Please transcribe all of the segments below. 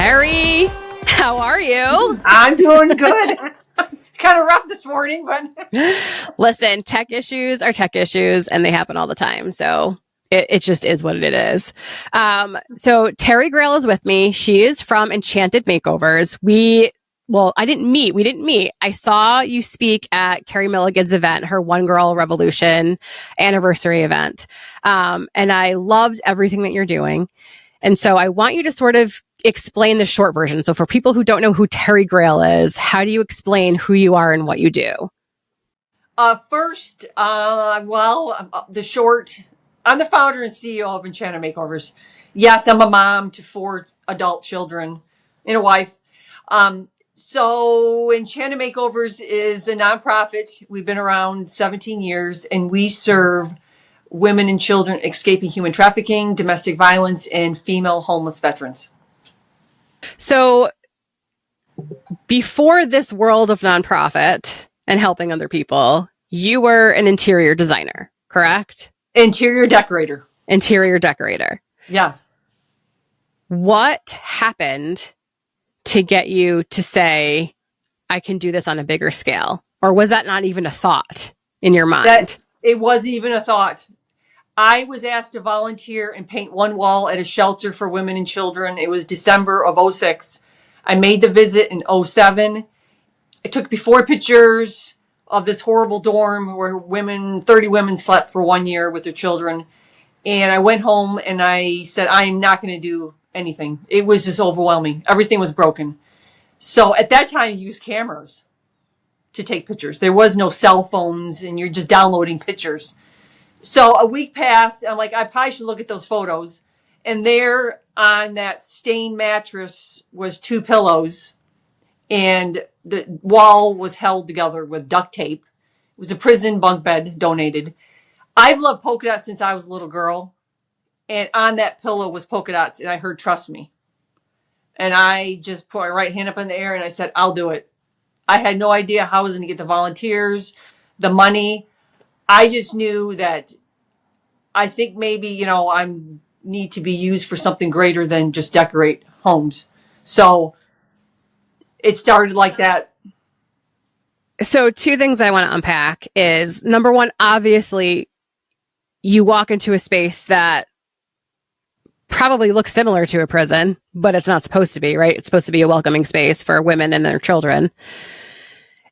Terry, how are you? I'm doing good. Kind of rough this morning, but Listen, tech issues are tech issues and they happen all the time. So it just is what it is. So Terry Grahl is with me. She is from Enchanted Makeovers. We didn't meet. I saw you speak at Carrie Milligan's event, her One Girl Revolution anniversary event. And I loved everything that you're doing. And so I want you to sort of explain the short version. So for people who don't know who Terry Grahl is, how do you explain who you are and what you do? first, the short, I'm the founder and CEO of Enchanted Makeovers. Yes, I'm a mom to 4 adult children and a wife. So Enchanted Makeovers is a nonprofit. We've been around 17 years and we serve women and children escaping human trafficking, domestic violence, and female homeless veterans. So before this world of nonprofit and helping other people, you were an interior designer, correct? Interior decorator. Interior decorator. Yes. What happened to get you to say, I can do this on a bigger scale? Or was that not even a thought in your mind? It wasn't even a thought. I was asked to volunteer and paint one wall at a shelter for women and children. It was December of 06. I made the visit in 07. I took before pictures of this horrible dorm where 30 women slept for 1 year with their children. And I went home and I said, I am not going to do anything. It was just overwhelming. Everything was broken. So at that time, you used cameras to take pictures. There was no cell phones and you're just downloading pictures. So a week passed. I'm like, I probably should look at those photos. And there on that stained mattress was 2 pillows. And the wall was held together with duct tape. It was a prison bunk bed donated. I've loved polka dots since I was a little girl. And on that pillow was polka dots. And I heard, trust me. And I just put my right hand up in the air and I said, I'll do it. I had no idea how I was going to get the volunteers, the money. I just knew that I think maybe, I need to be used for something greater than just decorate homes. So it started like that. So 2 things I want to unpack is, number one, obviously you walk into a space that probably looks similar to a prison, but it's not supposed to be, right? It's supposed to be a welcoming space for women and their children.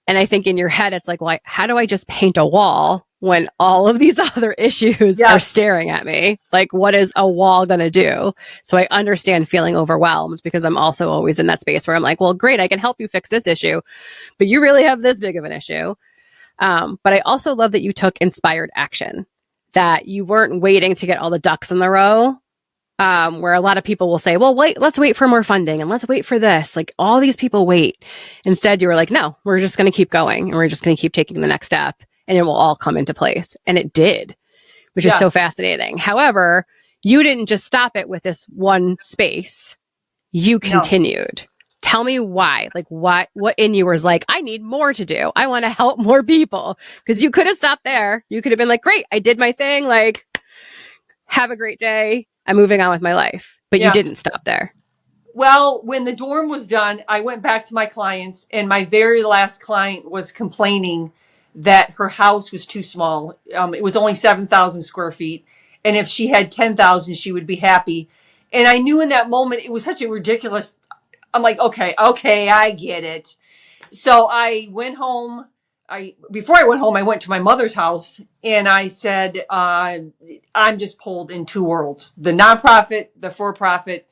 And I think in your head, it's like, well, how do I just paint a wall when all of these other issues are staring at me? Like, what is a wall going to do? So I understand feeling overwhelmed because I'm also always in that space where I'm like, well, great, I can help you fix this issue, but you really have this big of an issue. But I also love that you took inspired action, that you weren't waiting to get all the ducks in the row. Where a lot of people will say, well, wait, let's wait for more funding and let's wait for this. Like, all these people wait. Instead, you were like, no, we're just going to keep going and we're just going to keep taking the next step and it will all come into place. And it did, which is so fascinating. However, you didn't just stop it with this one space. You continued. No. Tell me why. Like, what in you was like, I need more to do. I want to help more people. Because you could have stopped there. You could have been like, great, I did my thing. Like, have a great day. I'm moving on with my life. But you didn't stop there. Well, when the dorm was done, I went back to my clients, and my very last client was complaining that her house was too small. It was only 7,000 square feet. And if she had 10,000, she would be happy. And I knew in that moment, it was such a ridiculous. I'm like, okay, I get it. So I went home. Before I went home, I went to my mother's house and I said, I'm just pulled in 2 worlds, the nonprofit, the for-profit.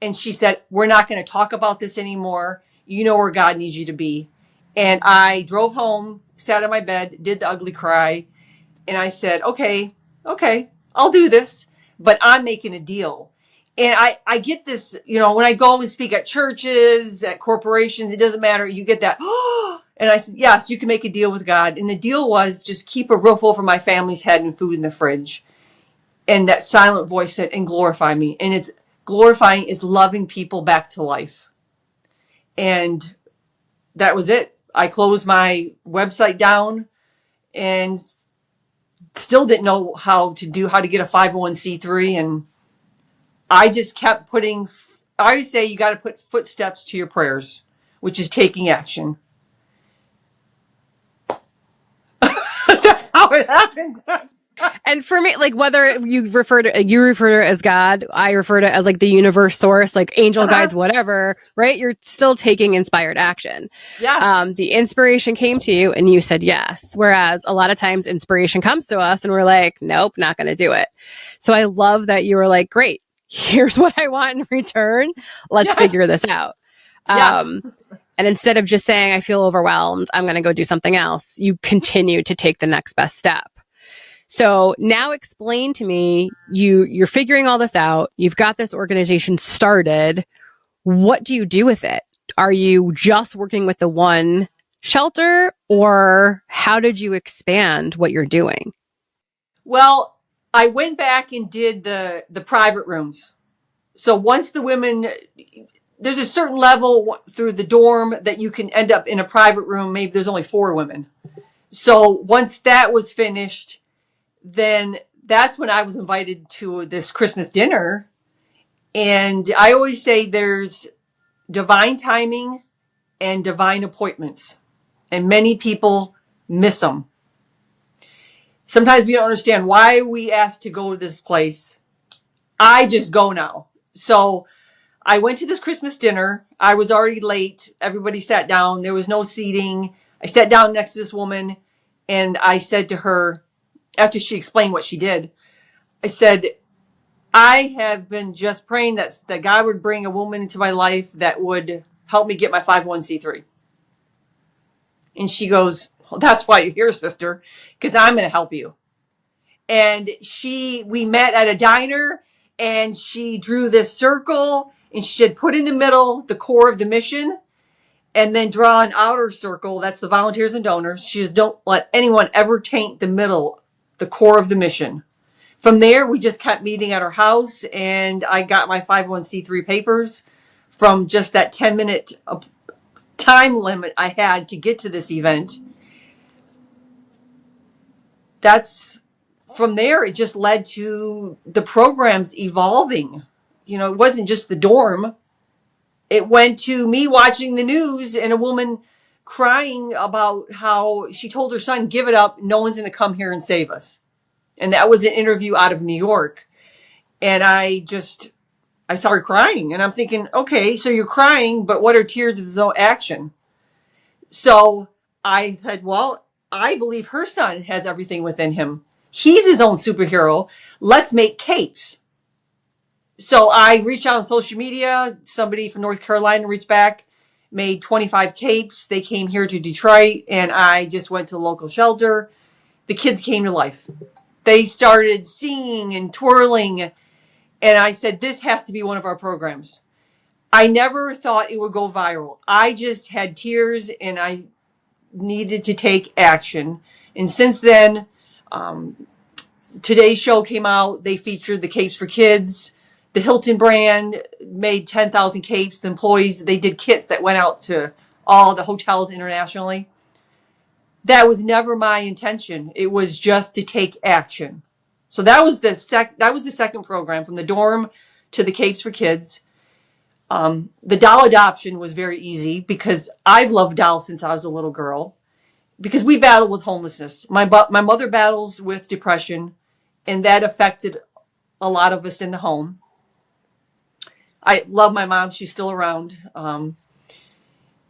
And she said, we're not going to talk about this anymore. You know where God needs you to be. And I drove home, sat on my bed, did the ugly cry. And I said, okay, I'll do this, but I'm making a deal. And I get this, when I go and speak at churches, at corporations, it doesn't matter. You get that, and I said, yes, you can make a deal with God. And the deal was just keep a roof over my family's head and food in the fridge. And that silent voice said, and glorify me. And it's glorifying is loving people back to life. And that was it. I closed my website down and still didn't know how to get a 501c3. And I just kept putting I always say you got to put footsteps to your prayers, which is taking action. That's how it happened. And for me, like whether you refer to it as God, I refer to it as like the universe source, like angel guides, whatever, right? You're still taking inspired action. Yes. The inspiration came to you and you said yes. Whereas a lot of times inspiration comes to us and we're like, nope, not going to do it. So I love that you were like, great, here's what I want in return. Let's Yes. figure this out. Yes. And instead of just saying, I feel overwhelmed, I'm going to go do something else, you continue to take the next best step. So now explain to me, you're figuring all this out. You've got this organization started. What do you do with it? Are you just working with the one shelter, or how did you expand what you're doing? Well, I went back and did the private rooms. So once the women, there's a certain level through the dorm that you can end up in a private room. Maybe there's only 4 women. So once that was finished, then that's when I was invited to this Christmas dinner. And I always say there's divine timing and divine appointments. And many people miss them. Sometimes we don't understand why we asked to go to this place. I just go now. So I went to this Christmas dinner. I was already late. Everybody sat down. There was no seating. I sat down next to this woman and I said to her, after she explained what she did, I said, I have been just praying that God would bring a woman into my life that would help me get my 501c3. And she goes, well, that's why you're here, sister, because I'm going to help you. And we met at a diner and she drew this circle and she said, put in the middle the core of the mission and then draw an outer circle. That's the volunteers and donors. She says, don't let anyone ever taint the middle, the core of the mission. From there, we just kept meeting at her house and I got my 501c3 papers from just that 10-minute time limit I had to get to this event. From there, it just led to the programs evolving. It wasn't just the dorm. It went to me watching the news and a woman crying about how she told her son, give it up. No one's going to come here and save us. And that was an interview out of New York. And I started crying and I'm thinking, okay, so you're crying, but what are tears of no action? So I said, well, I believe her son has everything within him. He's his own superhero. Let's make capes. So I reached out on social media. Somebody from North Carolina reached back, made 25 capes. They came here to Detroit and I just went to the local shelter. The kids came to life. They started singing and twirling. And I said, this has to be one of our programs. I never thought it would go viral. I just had tears and I needed to take action. And since then, today's show came out. They featured the Capes for Kids. The Hilton brand made 10,000 capes. The employees, they did kits that went out to all the hotels internationally. That was never my intention. It was just to take action. So that was the second program, from the dorm to the Capes for Kids. The doll adoption was very easy because I've loved dolls since I was a little girl. Because we battle with homelessness. My mother battles with depression, and that affected a lot of us in the home. I love my mom. She's still around.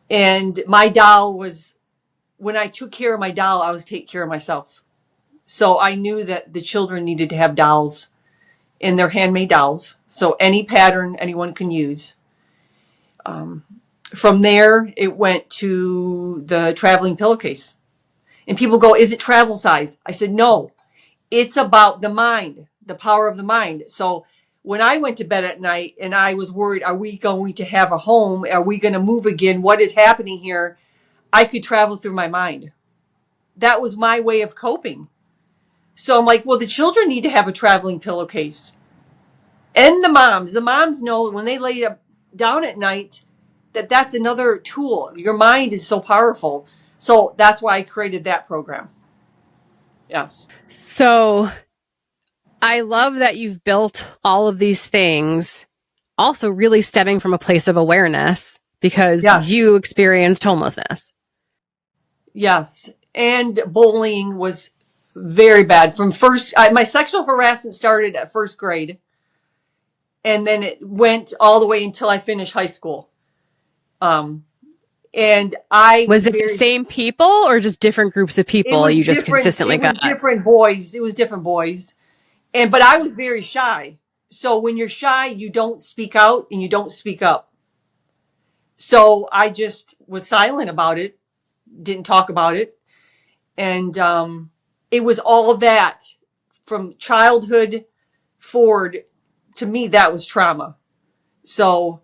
And my doll was, when I took care of my doll, I was taking care of myself. So I knew that the children needed to have dolls, and they're handmade dolls. So any pattern anyone can use. From there, it went to the traveling pillowcase. And people go, is it travel size? I said, no, it's about the mind, the power of the mind. So when I went to bed at night and I was worried, are we going to have a home? Are we going to move again? What is happening here? I could travel through my mind. That was my way of coping. So I'm like, well, the children need to have a traveling pillowcase. And the moms know when they lay down at night that that's another tool. Your mind is so powerful. So that's why I created that program. Yes. So I love that you've built all of these things also really stemming from a place of awareness because Yes. you experienced homelessness. Yes. And bullying was very bad. From my sexual harassment started at first grade, and then it went all the way until I finished high school. And I Was was it the very, same people or just different groups of it people was you just different. consistently It was got? different boys. It was different boys. But I was very shy. So when you're shy, you don't speak out and you don't speak up. So I just was silent about it, didn't talk about it. And it was all that from childhood forward. To me, that was trauma. So,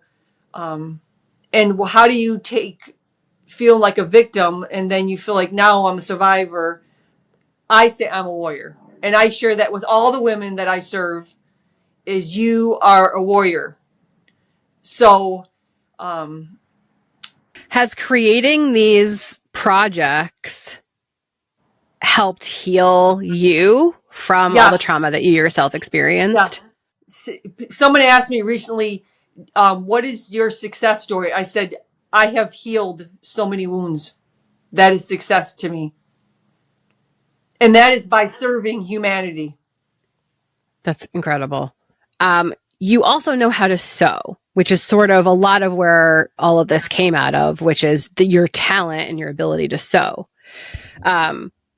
and how do you feel like a victim and then you feel like now I'm a survivor? I say I'm a warrior. And I share that with all the women that I serve is you are a warrior. So, Has creating these projects helped heal you from all the yes, trauma that you yourself experienced? yes. Someone asked me recently, what is your success story? I said, I have healed so many wounds. That is success to me. And that is by serving humanity. That's incredible. You also know how to sew, which is sort of a lot of where all of this came out of, which is your talent and your ability to sew.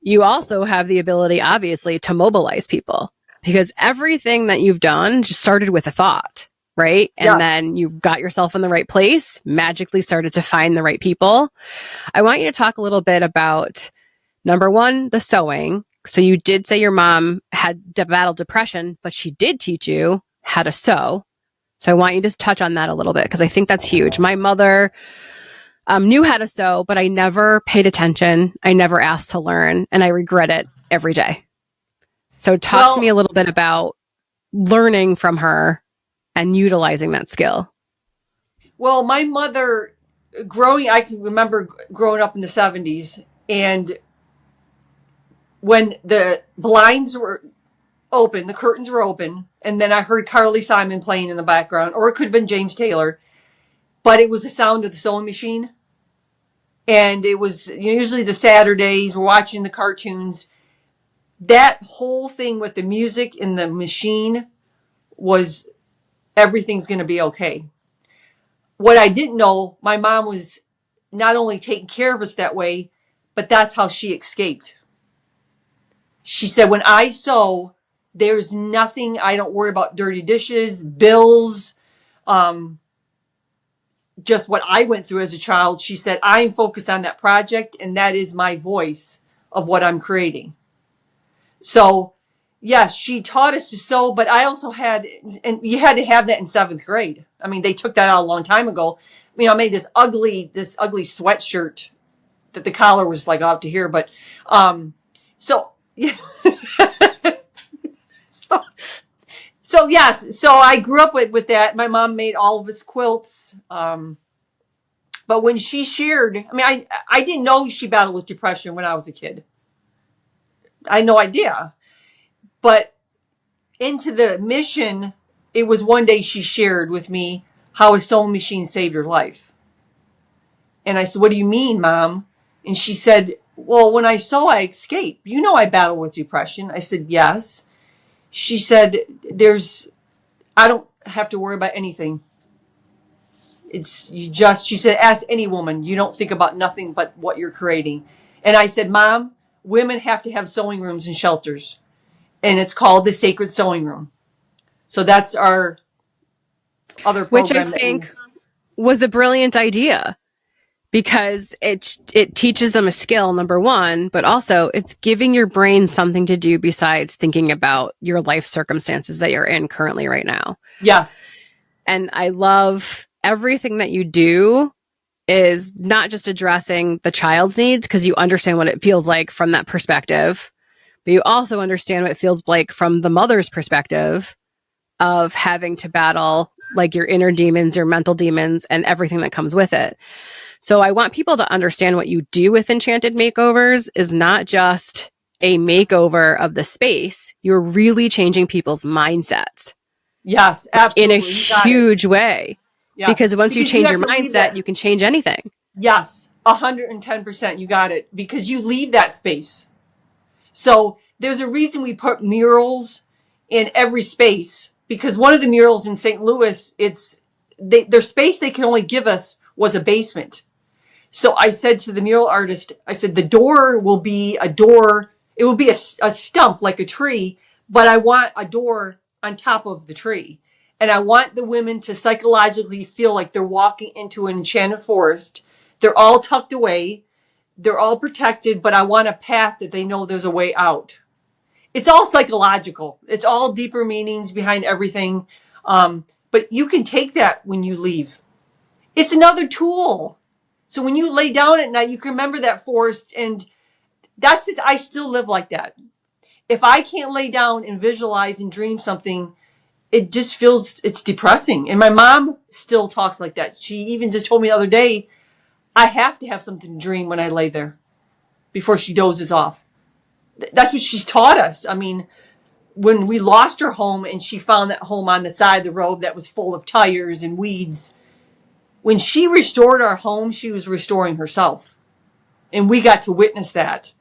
You also have the ability, obviously, to mobilize people because everything that you've done just started with a thought, right? And Yes. then you got yourself in the right place, magically started to find the right people. I want you to talk a little bit about number one, the sewing. So you did say your mom had battled depression, but she did teach you how to sew. So I want you to touch on that a little bit because I think that's huge. My mother knew how to sew, but I never paid attention. I never asked to learn, and I regret it every day. So talk to me a little bit about learning from her and utilizing that skill. Well, my mother, I can remember growing up in the 70s, and when the blinds were open, the curtains were open, and then I heard Carly Simon playing in the background, or it could have been James Taylor, but it was the sound of the sewing machine. And it was usually the Saturdays, we're watching the cartoons. That whole thing with the music in the machine was everything's going to be okay. What I didn't know, my mom was not only taking care of us that way, but that's how she escaped. She said, when I sew, there's nothing, I don't worry about dirty dishes, bills, just what I went through as a child. She said, I'm focused on that project, and that is my voice of what I'm creating. So, yes, she taught us to sew, but I also had, and you had to have that in 7th grade. I mean, they took that out a long time ago. I made this ugly sweatshirt that the collar was like out to here, but, so, so yes, so I grew up with that. My mom made all of us quilts. But when she shared, I didn't know she battled with depression when I was a kid. I had no idea. But into the mission, it was one day she shared with me how a sewing machine saved her life. And I said, what do you mean, Mom? And she said, well, when I sew, I escape. You know I battle with depression. I said, yes. She said, I don't have to worry about anything. She said, ask any woman. You don't think about nothing but what you're creating. And I said, Mom, women have to have sewing rooms and shelters. And it's called the Sacred Sewing Room. So that's our other program. Which I think was a brilliant idea because it teaches them a skill, number one, but also it's giving your brain something to do besides thinking about your life circumstances that you're in currently right now. Yes. And I love everything that you do is not just addressing the child's needs because you understand what it feels like from that perspective, but you also understand what it feels like from the mother's perspective of having to battle like your inner demons, your mental demons, and everything that comes with it. So I want people to understand what you do with Enchanted Makeovers is not just a makeover of the space. You're really changing people's mindsets. Yes, in a absolutely. You got it. huge way. Yes. Because once you Because change have your to leave mindset, that. you can change anything. Yes, 110%. You got it. Because you leave that space. So there's a reason we put murals in every space, because one of the murals in St. Louis, their space they can only give us was a basement. So I said to the mural artist, I said, the door will be a door. It will be a stump like a tree, but I want a door on top of the tree. And I want the women to psychologically feel like they're walking into an enchanted forest. They're all tucked away. They're all protected, but I want a path that they know there's a way out. It's all psychological. It's all deeper meanings behind everything. But you can take that when you leave. It's another tool. So when you lay down at night, you can remember that forest. And that's just, I still live like that. If I can't lay down and visualize and dream something, it just feels, it's depressing. And my mom still talks like that. She even just told me the other day, I have to have something to dream when I lay there before she dozes off. That's what she's taught us. I mean, when we lost her home and she found that home on the side of the road that was full of tires and weeds, when she restored our home, she was restoring herself. And we got to witness that.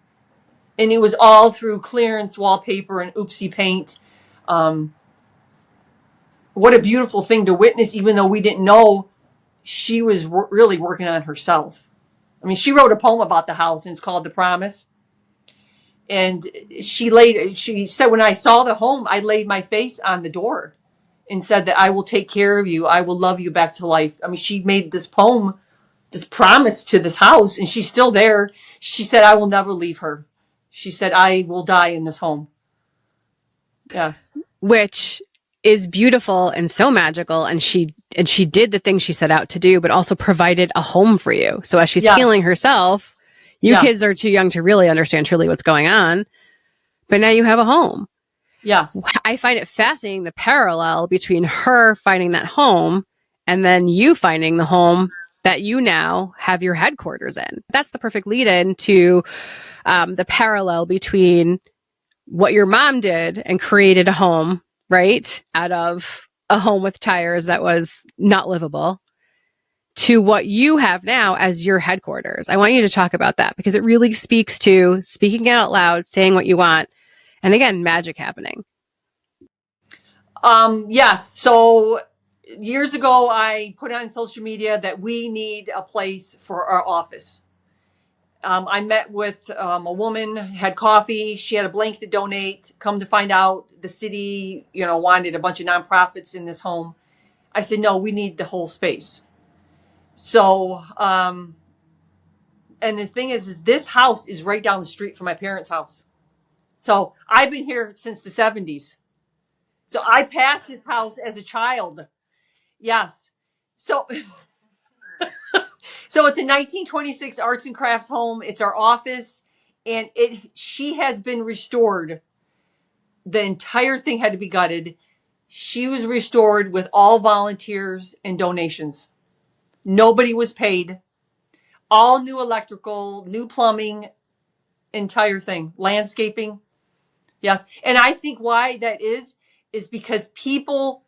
And it was all through clearance wallpaper and oopsie paint. What a beautiful thing to witness, even though we didn't know she was really working on herself. I mean, she wrote a poem about the house, and it's called The Promise. And she said, when I saw the home, I laid my face on the door and said that I will take care of you. I will love you back to life. I mean, she made this poem, this promise to this house, and she's still there. She said, I will never leave her. She said, I will die in this home. Yes. Which is beautiful and so magical. And she did the thing she set out to do, but also provided a home for you. So as she's healing herself, you kids are too young to really understand truly what's going on. But now you have a home. Yes. I find it fascinating, the parallel between her finding that home and then you finding the home that you now have your headquarters in. That's the perfect lead in to the parallel between what your mom did and created a home, right, out of a home with tires that was not livable, to what you have now as your headquarters. I want you to talk about that because it really speaks to speaking out loud, saying what you want, and again, magic happening. Yes. So years ago, I put on social media that we need a place for our office. I met with a woman, had coffee. She had a blank to donate. Come to find out, the city, wanted a bunch of nonprofits in this home. I said, no, we need the whole space. So, and the thing is this house is right down the street from my parents' house. So I've been here since the 70s. So I passed this house as a child. Yes. So, so it's a 1926 arts and crafts home. It's our office, and she has been restored. The entire thing had to be gutted. She was restored with all volunteers and donations. Nobody was paid. All new electrical, new plumbing, entire thing, landscaping. Yes. And I think why that is because people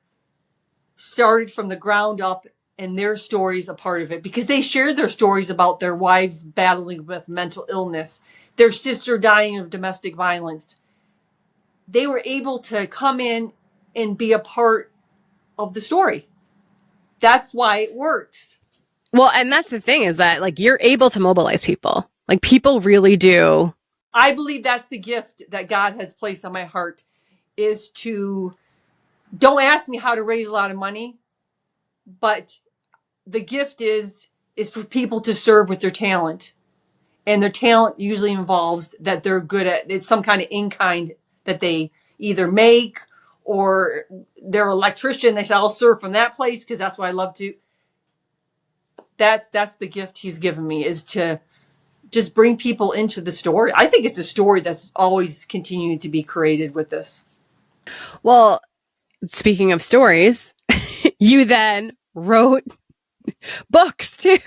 started from the ground up, and their stories a part of it, because they shared their stories about their wives battling with mental illness, their sister dying of domestic violence. They were able to come in and be a part of the story. That's why it works. Well, and that's the thing, is that like you're able to mobilize people. Like people really do. I believe that's the gift that God has placed on my heart, is to, don't ask me how to raise a lot of money, but the gift is for people to serve with their talent. And their talent usually involves that they're good at, it's some kind of in-kind that they either make, or they're an electrician. They say, I'll serve from that place because that's what I love to. That's the gift he's given me, is to just bring people into the story. I think it's a story that's always continuing to be created with this. Well, speaking of stories, you then wrote books too.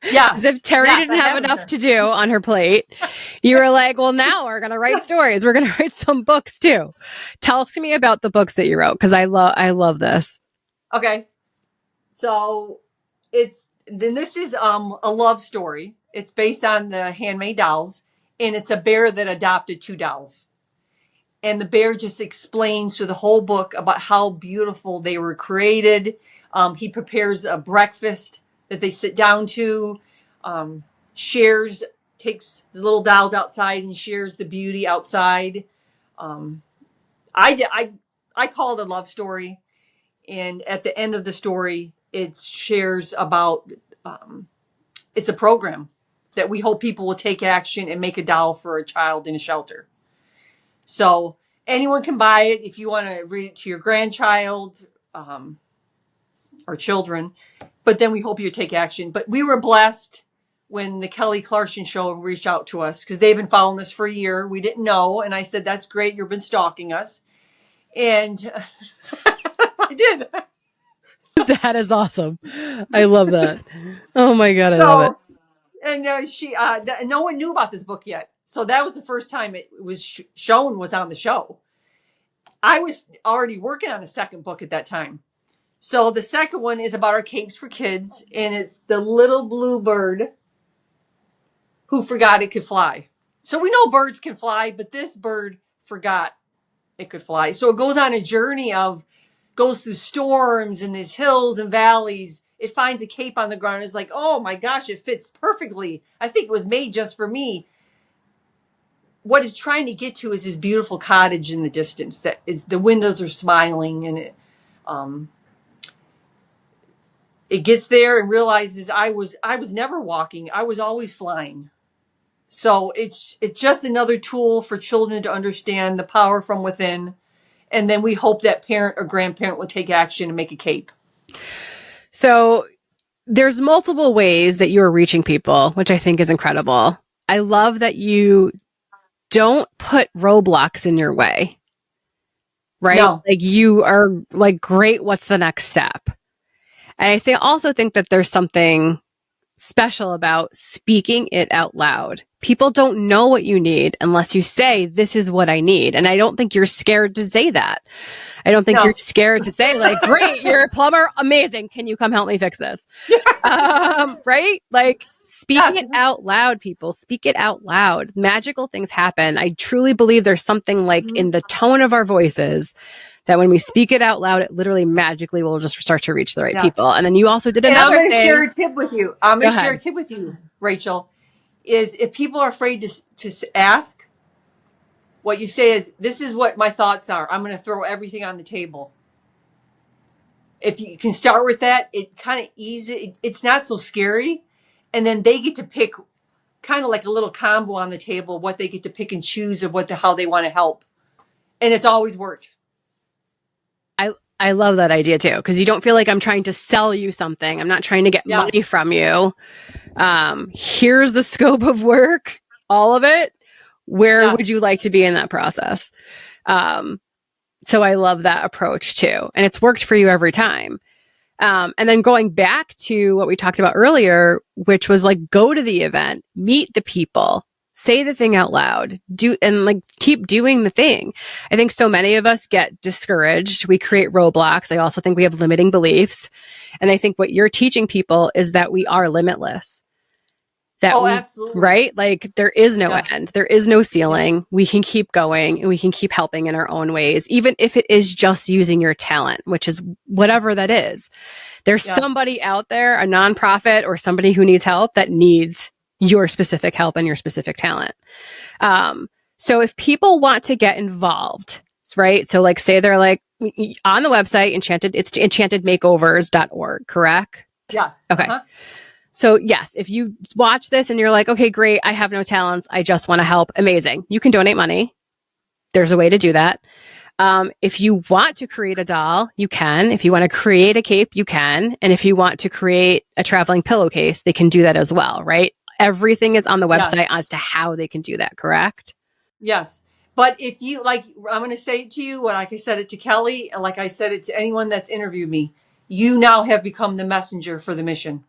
As if Yes. Terry Yes, didn't I have have with enough her. to do on her plate. You were like, well, now we're going to write stories. We're going to write some books too. Tell to me about the books that you wrote, because I love this. Okay. So this is a love story. It's based on the handmade dolls, and it's a bear that adopted two dolls. And the bear just explains through the whole book about how beautiful they were created. He prepares a breakfast that they sit down to, shares, takes the little dolls outside and shares the beauty outside. Um, I call it a love story. And at the end of the story, it shares about it's a program that we hope people will take action and make a doll for a child in a shelter. So anyone can buy it if you want to read it to your grandchild um, or children. But then we hope you take action. But we were blessed when the Kelly Clarkson show reached out to us because they've been following us for a year. We didn't know. And I said, that's great. You've been stalking us. And I did. That is awesome. I love that. Oh my God, I love it. So, and no one knew about this book yet. So that was the first time it was shown was on the show. I was already working on a second book at that time. So the second one is about our capes for kids, and it's the little blue bird who forgot it could fly. So we know birds can fly, but this bird forgot it could fly. So it goes on a journey goes through storms and these hills and valleys. It finds a cape on the ground. It's like, oh my gosh, it fits perfectly. I think it was made just for me. What it's trying to get to is this beautiful cottage in the distance that is the windows are smiling, and it gets there and realizes I was never walking. I was always flying. So it's just another tool for children to understand the power from within. And then we hope that parent or grandparent will take action and make a cape. So there's multiple ways that you're reaching people, which I think is incredible. I love that you don't put roadblocks in your way, right? No. Like you are like, great, what's the next step? And I also think that there's something special about speaking it out loud. People don't know what you need unless you say, this is what I need. And I don't think you're scared to say that. I don't think you're scared to say, like, great, you're a plumber, amazing. Can you come help me fix this? Right? Like, speak it out loud, people. Speak it out loud. Magical things happen. I truly believe there's something like in the tone of our voices that when we speak it out loud, it literally magically will just start to reach the right people. And then you also did another I'm going to thing. share a tip with you. I'm going to share a tip with you, Rachel, is if people are afraid to ask, what you say is, this is what my thoughts are. I'm going to throw everything on the table. If you can start with that, it kind of easy. It's not so scary. And then they get to pick kind of like a little combo on the table, what they get to pick and choose of how they want to help. And it's always worked. I love that idea too, because you don't feel like I'm trying to sell you something. I'm not trying to get money from you. Here's the scope of work, all of it. Where would you like to be in that process? So I love that approach too. And it's worked for you every time. And then going back to what we talked about earlier, which was like, go to the event, meet the people, say the thing out loud, and like keep doing the thing. I think so many of us get discouraged. We create roadblocks. I also think we have limiting beliefs. And I think what you're teaching people is that we are limitless. Absolutely. Right? Like there is no end. There is no ceiling. We can keep going and we can keep helping in our own ways, even if it is just using your talent, which is whatever that is. There's somebody out there, a nonprofit or somebody who needs help that needs your specific help and your specific talent. So if people want to get involved, right? So like say they're like on the website, it's enchantedmakeovers.org, correct? Yes. Okay. So yes, if you watch this and you're like, okay, great, I have no talents, I just want to help, amazing. You can donate money. There's a way to do that. If you want to create a doll, you can. If you want to create a cape, you can. And if you want to create a traveling pillowcase, they can do that as well, right? Everything is on the website as to how they can do that, correct? Yes. But if you like, I'm going to say it to you, like I said it to Kelly, and like I said it to anyone that's interviewed me, you now have become the messenger for the mission.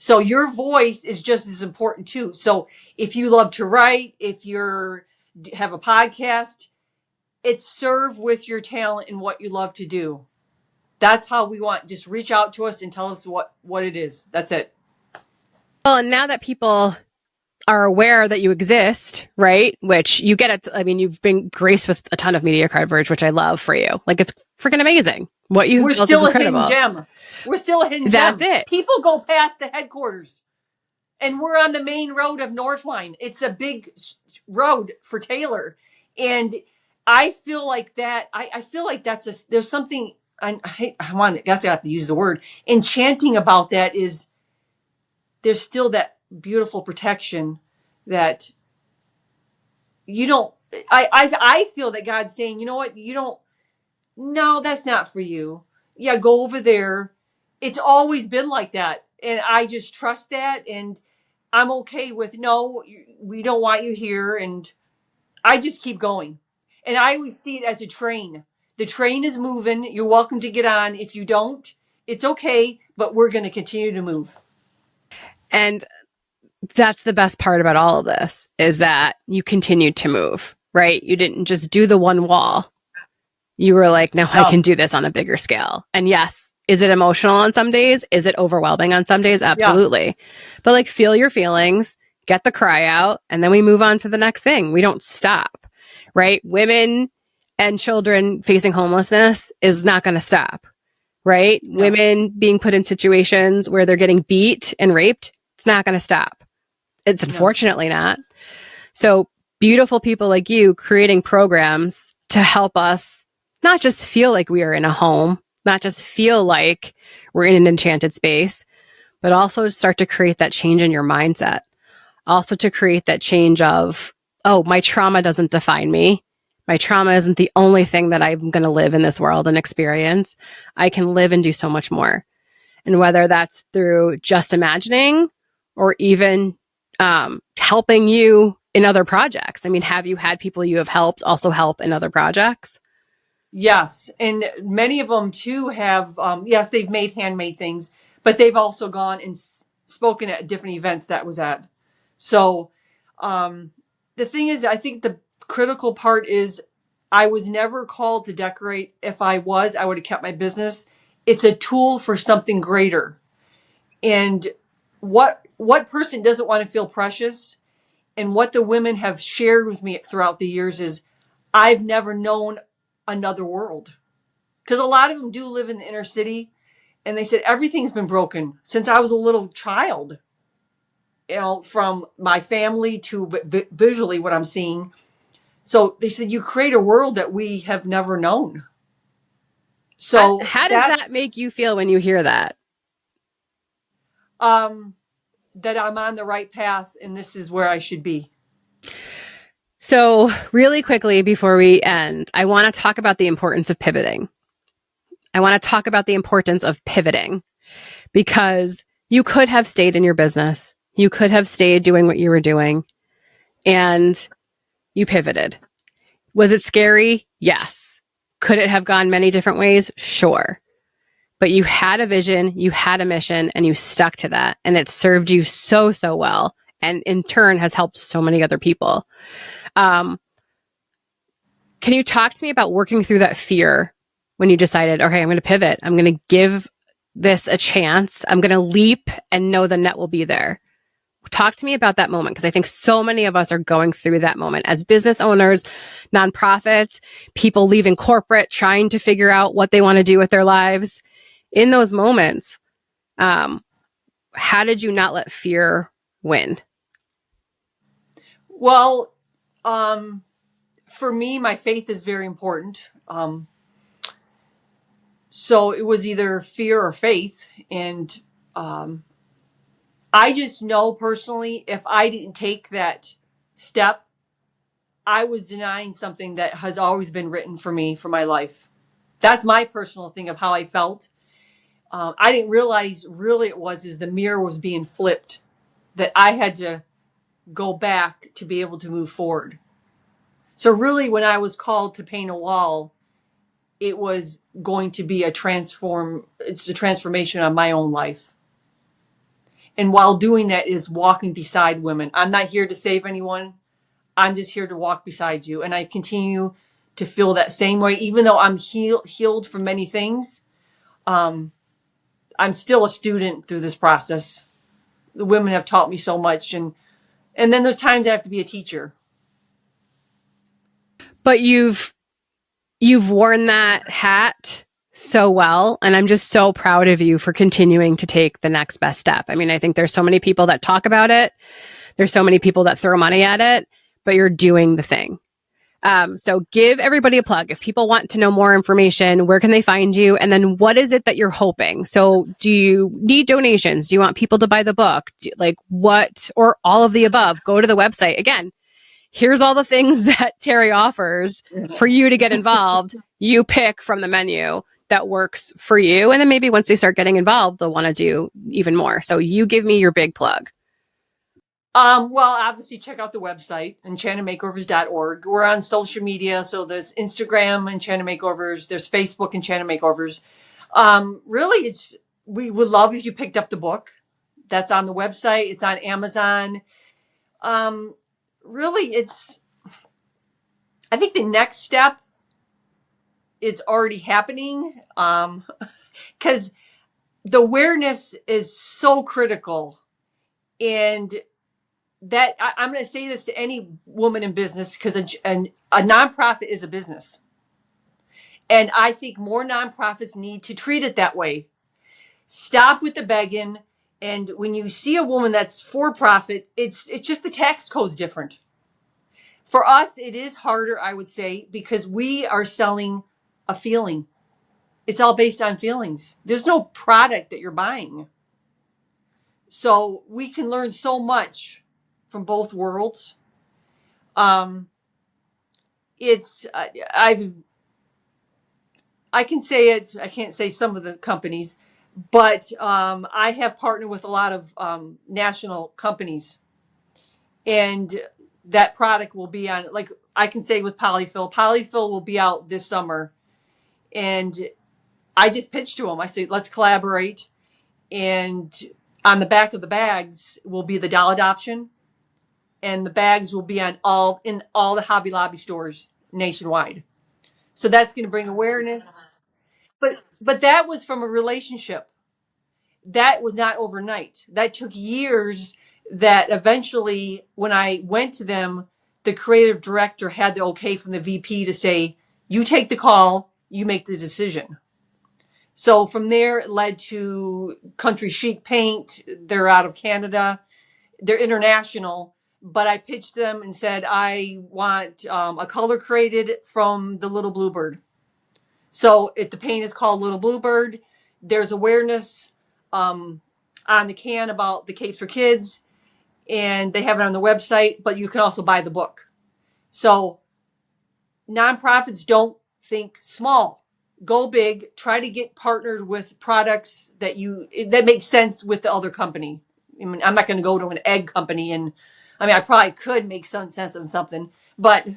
So your voice is just as important too. So if you love to write, if you're have a podcast, it's serve with your talent and what you love to do. That's how we want. Just reach out to us and tell us what it is. That's it. Well, and now that people are aware that you exist, right? Which you get it. I mean, you've been graced with a ton of media coverage, which I love for you. Like, it's freaking amazing. What you We're built is still a hidden incredible. gem. We're still a hidden That's gem. it. People go past the headquarters, and we're on the main road of Northline. It's a big road for Taylor, and I feel like that. I feel like there's something. I guess I have to use the word enchanting about that. Is there's still that beautiful protection that you don't. I feel that God's saying, you know what, you don't. No, that's not for you. Yeah, go over there. It's always been like that. And I just trust that. And I'm okay with, no, we don't want you here. And I just keep going. And I always see it as a train. The train is moving. You're welcome to get on. If you don't, it's okay. But we're going to continue to move. And that's the best part about all of this, is that you continued to move, right? You didn't just do the one wall. You were like, no, I can do this on a bigger scale. And yes, is it emotional on some days? Is it overwhelming on some days? Absolutely. Yeah. But like, feel your feelings, get the cry out, and then we move on to the next thing. We don't stop, right? Women and children facing homelessness is not going to stop, right? No. Women being put in situations where they're getting beat and raped, it's not going to stop. It's unfortunately not. So beautiful people like you creating programs to help us not just feel like we are in a home, not just feel like we're in an enchanted space, but also start to create that change in your mindset. Also to create that change of, oh, my trauma doesn't define me. My trauma isn't the only thing that I'm going to live in this world and experience. I can live and do so much more. And whether that's through just imagining or even helping you in other projects. I mean, have you had people you have helped also help in other projects? Yes. And many of them too have, yes, they've made handmade things, but they've also gone and spoken at different events that was at. So the thing is, I think the critical part is I was never called to decorate. If I was, I would have kept my business. It's a tool for something greater. And what person doesn't want to feel precious? And what the women have shared with me throughout the years is I've never known another world, because a lot of them do live in the inner city, and they said everything's been broken since I was a little child, you know, from my family to visually what I'm seeing. So they said you create a world that we have never known. So how does that make you feel when you hear that? That I'm on the right path and this is where I should be. So really quickly before we end, I want to talk about the importance of pivoting. I want to talk about the importance of pivoting, because you could have stayed in your business. You could have stayed doing what you were doing, and you pivoted. Was it scary? Yes. Could it have gone many different ways? Sure. But you had a vision, you had a mission, and you stuck to that. And it served you so, so well. And in turn has helped so many other people. Can you talk to me about working through that fear when you decided, okay, I'm going to pivot. I'm going to give this a chance. I'm going to leap and know the net will be there. Talk to me about that moment, because I think so many of us are going through that moment as business owners, nonprofits, people leaving corporate, trying to figure out what they want to do with their lives. In those moments, how did you not let fear win? Well, for me, my faith is very important. So it was either fear or faith. And I just know personally, if I didn't take that step, I was denying something that has always been written for me for my life. That's my personal thing of how I felt. I didn't realize really it was is the mirror was being flipped, that I had to go back to be able to move forward. So really, when I was called to paint a wall, it was going to be it's a transformation on my own life. And while doing that is walking beside women. I'm not here to save anyone. I'm just here to walk beside you. And I continue to feel that same way, even though I'm healed from many things. I'm still a student through this process. The women have taught me so much. And then there's times I have to be a teacher. But you've worn that hat so well, and I'm just so proud of you for continuing to take the next best step. I mean, I think there's so many people that talk about it. There's so many people that throw money at it, but you're doing the thing. So give everybody a plug. If people want to know more information, where can they find you? And then what is it that you're hoping? So do you need donations? Do you want people to buy the book? Like what, or all of the above? Go to the website. Again, here's all the things that Terry offers for you to get involved. You pick from the menu that works for you. And then maybe once they start getting involved, they'll want to do even more. So you give me your big plug. Well, obviously check out the website, enchantedmakeovers.org. We're on social media. So there's Instagram, Enchanted Makeovers. There's Facebook, Enchanted Makeovers. Really, we would love if you picked up the book. That's on the website. It's on Amazon. Really, I think the next step is already happening. Cause the awareness is so critical. And that I'm going to say this to any woman in business, because a nonprofit is a business. And I think more nonprofits need to treat it that way. Stop with the begging. And when you see a woman that's for profit, it's just the tax code's different. For us, it is harder, I would say, because we are selling a feeling. It's all based on feelings. There's no product that you're buying. So we can learn so much from both worlds. I can say it. I can't say some of the companies, but I have partnered with a lot of national companies, and that product will be on. Like I can say with Polyfill, Polyfill will be out this summer, and I just pitched to them. I say, let's collaborate, and on the back of the bags will be the doll adoption. And the bags will be in all the Hobby Lobby stores nationwide. So that's going to bring awareness. But that was from a relationship. That was not overnight. That took years. That eventually, when I went to them, the creative director had the okay from the VP to say, you take the call, you make the decision. So from there, it led to Country Chic Paint. They're out of Canada. They're international. But I pitched them and said, I want a color created from the Little Bluebird. So if the paint is called Little Bluebird, there's awareness on the can about the Capes for Kids, and they have it on the website, but you can also buy the book. So nonprofits don't think small. Go big. Try to get partnered with products that make sense with the other company. I mean, I'm not going to go to an egg company and I probably could make some sense of something, but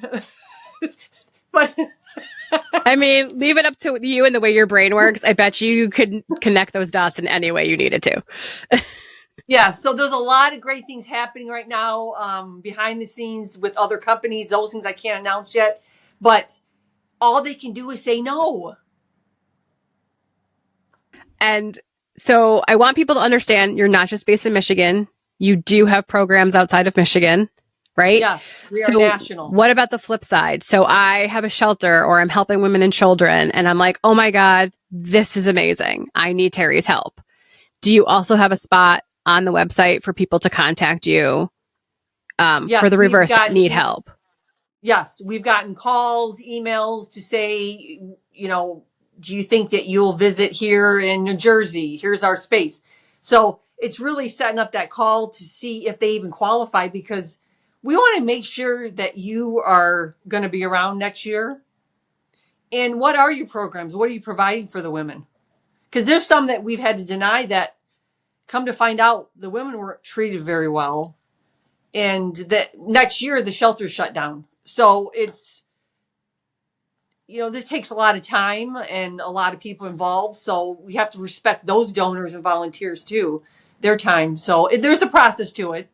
I mean, leave it up to you and the way your brain works. I bet you could connect those dots in any way you needed to. Yeah. So there's a lot of great things happening right now behind the scenes with other companies. Those things I can't announce yet, but all they can do is say no. And so I want people to understand you're not just based in Michigan. You do have programs outside of Michigan, right? Yes, we are national. What about the flip side? So I have a shelter or I'm helping women and children and I'm like, oh my God, this is amazing. I need Terry's help. Do you also have a spot on the website for people to contact you Yes, for the reverse need help? Yes, we've gotten calls, emails to say, do you think that you'll visit here in New Jersey? Here's our space. So it's really setting up that call to see if they even qualify, because we want to make sure that you are going to be around next year. And what are your programs? What are you providing for the women? Because there's some that we've had to deny that, come to find out, the women weren't treated very well. And that next year the shelter shut down. So it's, this takes a lot of time and a lot of people involved. So we have to respect those donors and volunteers too. their time. So there's a process to it.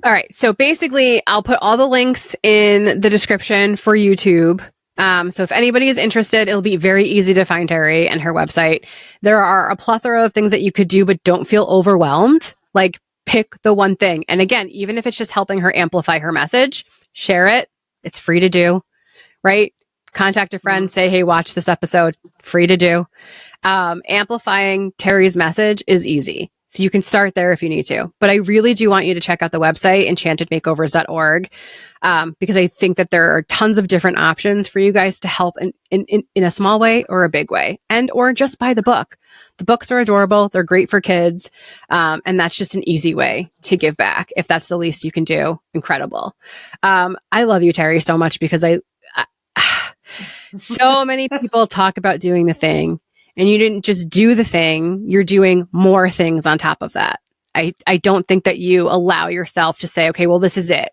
All right. So basically, I'll put all the links in the description for YouTube. So if anybody is interested, it'll be very easy to find Terry and her website. There are a plethora of things that you could do, but don't feel overwhelmed. Like, pick the one thing. And again, even if it's just helping her amplify her message, share it. It's free to do, right? Contact a friend, say, hey, watch this episode. Free to do. Amplifying Terry's message is easy. So you can start there if you need to. But I really do want you to check out the website, enchantedmakeovers.org, because I think that there are tons of different options for you guys to help in a small way or a big way, and or just buy the book. The books are adorable. They're great for kids. And that's just an easy way to give back. If that's the least you can do, incredible. I love you, Terry, so much because so many people talk about doing the thing. And you didn't just do the thing, you're doing more things on top of that. I don't think that you allow yourself to say, okay, well, this is it.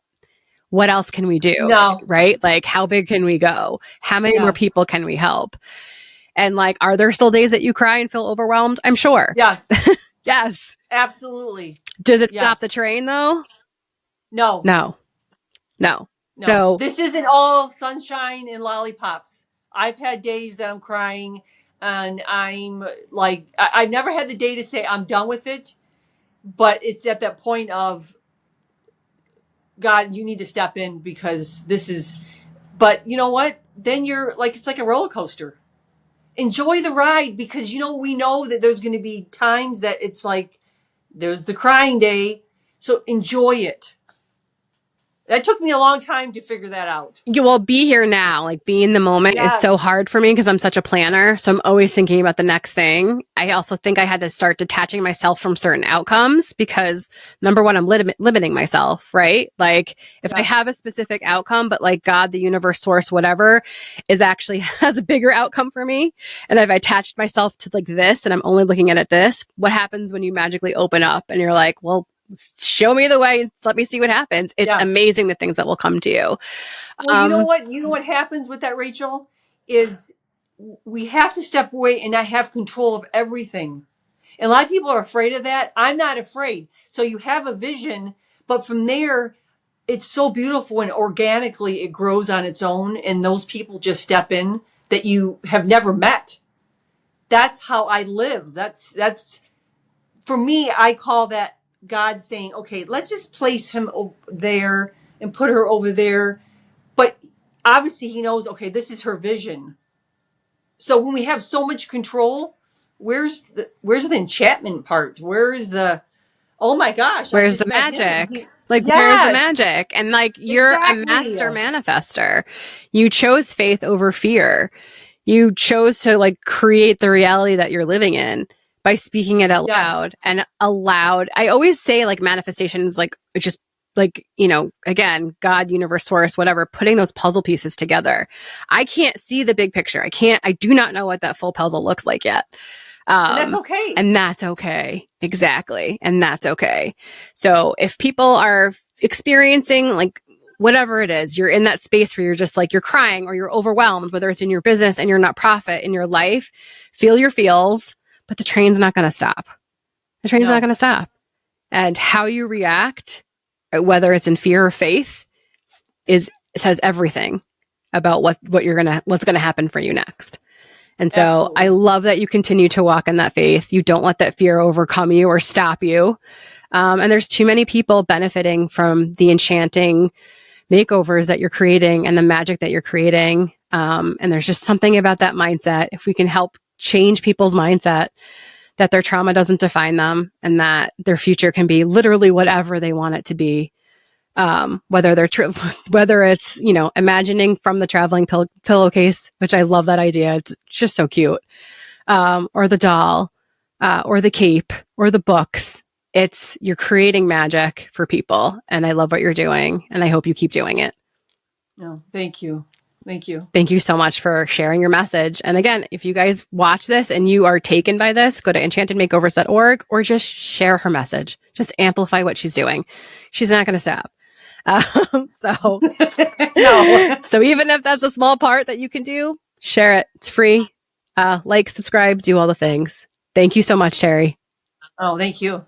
What else can we do? No. Right? Like, how big can we go? How many more people can we help? And like, are there still days that you cry and feel overwhelmed? I'm sure. Yes. Yes. Absolutely. Does it stop the train though? No. No. So this isn't all sunshine and lollipops. I've had days that I'm crying and I'm like, I've never had the day to say I'm done with it, but it's at that point of, God, you need to step in because this is, but you know what? Then you're like, it's like a roller coaster. Enjoy the ride because, we know that there's going to be times that it's like, there's the crying day. So enjoy it. That took me a long time to figure that out. You will be here now. Like, be in the moment is so hard for me because I'm such a planner. So I'm always thinking about the next thing. I also think I had to start detaching myself from certain outcomes because number one, I'm limiting myself, right? Like if I have a specific outcome, but like God, the universe, source, whatever is actually has a bigger outcome for me. And I've attached myself to like this and I'm only looking at it this. What happens when you magically open up and you're like, well, show me the way. Let me see what happens. It's amazing the things that will come to you. Well, you know what? You know what happens with that, Rachel, is we have to step away and not have control of everything. And a lot of people are afraid of that. I'm not afraid. So you have a vision, but from there, it's so beautiful and organically it grows on its own. And those people just step in that you have never met. That's how I live. That's for me, I call that God saying, okay, let's just place him over there and put her over there. But obviously he knows, okay, this is her vision. So when we have so much control, where's the enchantment part? Where's the, oh my gosh. Where's the magic? Like, where's the magic? And like, you're a master manifester. You chose faith over fear. You chose to like create the reality that you're living in by speaking it out loud and aloud. I always say like manifestation is like, just like, again, God, universe, source, whatever, putting those puzzle pieces together. I can't see the big picture. I do not know what that full puzzle looks like yet. And that's okay. And that's okay. Exactly. And that's okay. So if people are experiencing like whatever it is, you're in that space where you're just like, you're crying or you're overwhelmed, whether it's in your business and your nonprofit, in your life, feel your feels. But the train's not going to stop. The train's not going to stop. And how you react, whether it's in fear or faith, says everything about what's going to happen for you next. And so absolutely. I love that you continue to walk in that faith. You don't let that fear overcome you or stop you. And there's too many people benefiting from the enchanting makeovers that you're creating and the magic that you're creating. And there's just something about that mindset. If we can help change people's mindset that their trauma doesn't define them and that their future can be literally whatever they want it to be. Whether it's, imagining from the traveling pillowcase, which I love that idea. It's just so cute. Or the doll, or the cape or the books. You're creating magic for people. And I love what you're doing. And I hope you keep doing it. No, thank you. Thank you. Thank you so much for sharing your message. And again, if you guys watch this and you are taken by this, go to enchantedmakeovers.org or just share her message. Just amplify what she's doing. She's not going to stop. So, no. So even if that's a small part that you can do, share it. It's free. Like, subscribe, do all the things. Thank you so much, Terry. Oh, thank you.